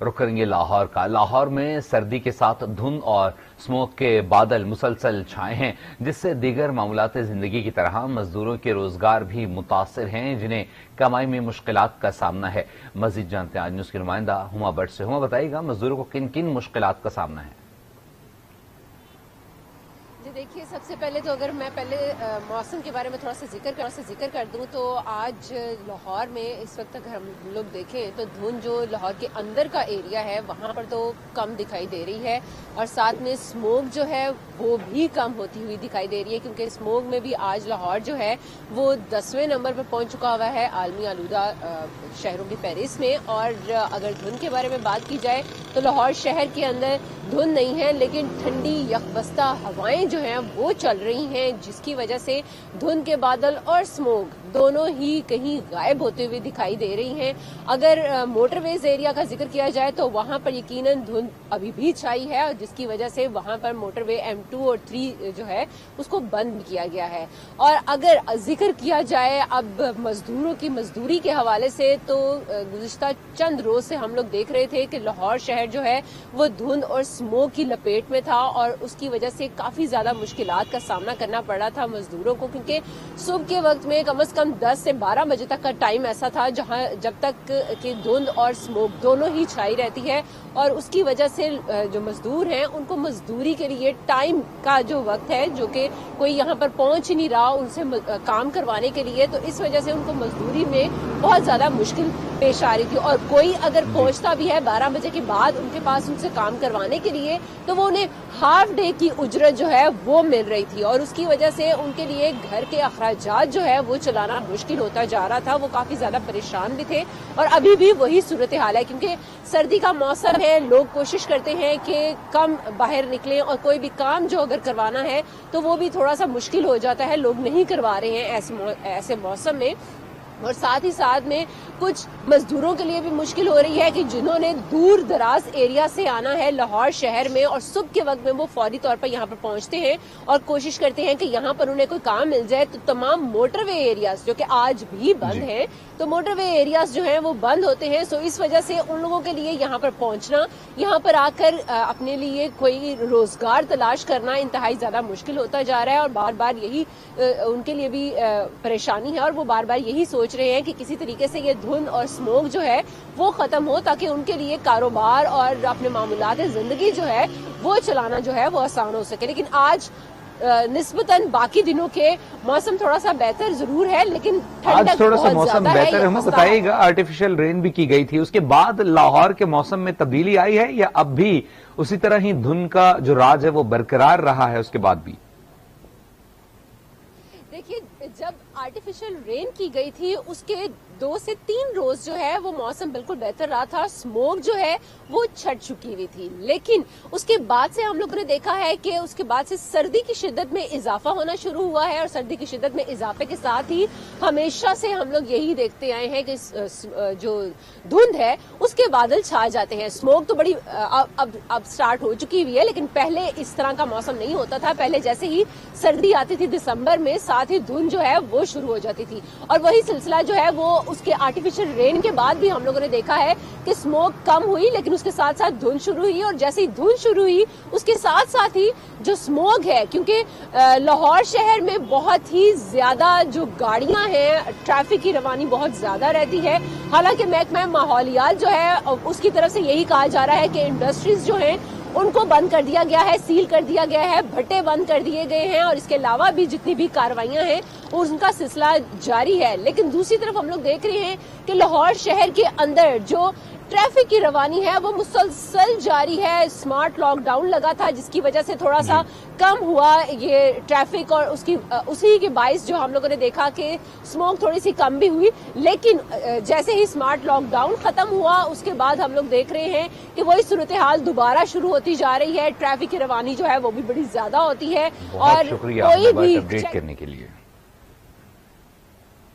رخ کریں گے لاہور کا۔ لاہور میں سردی کے ساتھ دھند اور اسموک کے بادل مسلسل چھائے ہیں، جس سے دیگر معمولات زندگی کی طرح مزدوروں کے روزگار بھی متاثر ہیں، جنہیں کمائی میں مشکلات کا سامنا ہے۔ مزید جانتے ہیں آج نیوز کی نمائندہ ہما بٹ سے۔ ہما، بتائیے گا مزدوروں کو کن کن مشکلات کا سامنا ہے؟ دیکھیے، سب سے پہلے تو اگر میں موسم کے بارے میں تھوڑا سا ذکر کر دوں تو آج لاہور میں اس وقت اگر ہم لوگ دیکھیں تو دھند جو لاہور کے اندر کا ایریا ہے وہاں پر تو کم دکھائی دے رہی ہے، اور ساتھ میں اسموک جو ہے وہ بھی کم ہوتی ہوئی دکھائی دے رہی ہے، کیونکہ اسموک میں بھی آج لاہور جو ہے وہ 10ویں نمبر پر پہنچ چکا ہوا ہے عالمی آلودہ شہروں کی فہرست میں۔ اور اگر دھند کے بارے میں بات کی جائے تو لاہور شہر کے اندر دھند نہیں ہے، لیکن ٹھنڈی یکبستہ ہوائیں جو ہیں وہ چل رہی ہیں، جس کی وجہ سے دھند کے بادل اور اسموک دونوں ہی کہیں غائب ہوتے ہوئے دکھائی دے رہی ہیں۔ اگر موٹر ویز ایریا کا ذکر کیا جائے تو وہاں پر یقیناً دھند ابھی بھی چھائی ہے، جس کی وجہ سے وہاں پر موٹر وے M2 اور 3 جو ہے اس کو بند کیا گیا ہے۔ اور اگر ذکر کیا جائے اب مزدوروں کی مزدوری کے حوالے سے تو گزشتہ چند روز سے ہم لوگ دیکھ رہے تھے کہ لاہور شہر جو ہے وہ دھند اور اسموک کی لپیٹ میں تھا، اور اس کی وجہ سے کافی زیادہ مشکلات کا سامنا کرنا پڑ رہا تھا مزدوروں کو، کیونکہ صبح کے وقت میں کم از کم 10 سے 12 بجے تک کا ٹائم ایسا تھا جب تک کہ دھند اور اسموک دونوں ہی چھائی رہتی ہے، اور اس کی وجہ سے جو مزدور ہیں ان کو مزدوری کے لیے ٹائم کا جو وقت ہے جو کہ کوئی یہاں پر پہنچ نہیں رہا ان سے کام کروانے کے لیے، تو اس وجہ سے ان کو مزدوری میں بہت زیادہ مشکل پیش آ رہی تھی۔ اور کوئی اگر پہنچتا بھی ہے 12 بجے کے بعد ان کے پاس ان سے کام کروانے کے لیے تو وہ انہیں ہاف ڈے کی اجرت جو ہے وہ مل رہی تھی، اور اس کی وجہ سے ان کے لیے گھر کے اخراجات جو ہے وہ چلانا مشکل ہوتا جا رہا تھا۔ وہ کافی زیادہ پریشان بھی تھے، اور ابھی بھی وہی صورتحال ہے، کیونکہ سردی کا موسم ہے، لوگ کوشش کرتے ہیں کہ کم باہر نکلیں، اور کوئی بھی کام جو اگر کروانا ہے تو وہ بھی تھوڑا سا مشکل ہو جاتا ہے، لوگ نہیں کروا رہے ہیں ایسے موسم میں۔ اور ساتھ ہی ساتھ میں کچھ مزدوروں کے لیے بھی مشکل ہو رہی ہے کہ جنہوں نے دور دراز ایریا سے آنا ہے لاہور شہر میں، اور صبح کے وقت میں وہ فوری طور پر یہاں پر پہنچتے ہیں اور کوشش کرتے ہیں کہ یہاں پر انہیں کوئی کام مل جائے، تو تمام موٹر وے ایریاز جو کہ آج بھی بند ہیں، تو موٹر وے ایریاز جو ہیں وہ بند ہوتے ہیں، سو اس وجہ سے ان لوگوں کے لیے یہاں پر پہنچنا، یہاں پر آ کر اپنے لیے کوئی روزگار تلاش کرنا انتہائی زیادہ مشکل ہوتا جا رہا ہے، اور بار بار یہی ان کے لیے بھی پریشانی ہے، اور وہ بار بار یہی سوچ رہے ہیں کہ کسی طریقے سے یہ دھند اور اسموک جو ہے وہ ختم ہو، تاکہ ان کے لیے کاروبار اور اپنے معمولات زندگی جو ہے وہ چلانا جو ہے وہ آسان ہو سکے۔ لیکن آج نسبتاً باقی دنوں کے موسم تھوڑا سا بہتر ضرور ہے، لیکن آج تھوڑا سا موسم بہتر ہے۔ ہمیں بتائیے گا، آرٹیفیشل رین بھی کی گئی تھی، اس کے بعد لاہور کے موسم میں تبدیلی آئی ہے یا اب بھی اسی طرح ہی دھند کا جو راج ہے وہ برقرار رہا ہے اس کے بعد بھی؟ دیکھیے، جب آرٹیفیشل رین کی گئی تھی اس کے 2 سے 3 روز جو ہے وہ موسم بالکل بہتر رہا تھا، اسموک جو ہے وہ چھٹ چکی ہوئی تھی، لیکن اس کے بعد سے ہم لوگوں نے دیکھا ہے کہ اس کے بعد سے سردی کی شدت میں اضافہ ہونا شروع ہوا ہے، اور سردی کی شدت میں اضافے کے ساتھ ہی ہمیشہ سے ہم لوگ یہی دیکھتے آئے ہیں کہ جو دھند ہے اس کے بادل چھا جاتے ہیں۔ اسموک تو بڑی اب سٹارٹ ہو چکی ہوئی ہے، لیکن پہلے اس طرح کا موسم نہیں ہوتا تھا، پہلے جیسے ہی سردی آتی تھی دسمبر میں ساتھ ہی دھند جو ہے وہ شروع ہو جاتی تھی، اور وہی سلسلہ جو ہے وہ اس کے آرٹیفیشل رین کے بعد بھی ہم لوگوں نے دیکھا ہے کہ اسموک کم ہوئی، لیکن اس کے ساتھ ساتھ دھند شروع ہوئی، اور جیسے ہی دھند شروع ہوئی اس کے ساتھ ساتھ ہی جو اسموک ہے، کیونکہ لاہور شہر میں بہت ہی زیادہ جو گاڑیاں ہیں، ٹریفک کی روانی بہت زیادہ رہتی ہے، حالانکہ محکمہ ماحولیات جو ہے اس کی طرف سے یہی کہا جا رہا ہے کہ انڈسٹریز جو ہیں ان کو بند کر دیا گیا ہے، سیل کر دیا گیا ہے، بھٹے بند کر دیے گئے ہیں، اور اس کے علاوہ بھی جتنی بھی کارروائیاں ہیں ان کا سلسلہ جاری ہے۔ لیکن دوسری طرف ہم لوگ دیکھ رہے ہیں کہ لاہور شہر کے اندر جو ٹریفک کی روانی ہے وہ مسلسل جاری ہے۔ اسمارٹ لاک ڈاؤن لگا تھا جس کی وجہ سے تھوڑا سا کم ہوا یہ ٹریفک، اور اسی کے باعث جو ہم لوگوں نے دیکھا کہ اسموک تھوڑی سی کم بھی ہوئی، لیکن جیسے ہی اسمارٹ لاک ڈاؤن ختم ہوا اس کے بعد ہم لوگ دیکھ رہے ہیں کہ وہی صورتحال دوبارہ شروع ہوتی جا رہی ہے، ٹریفک کی روانی جو ہے وہ بھی بڑی زیادہ ہوتی ہے، اور شکریہ کوئی بھی اپڈیٹ کرنے کے لیے۔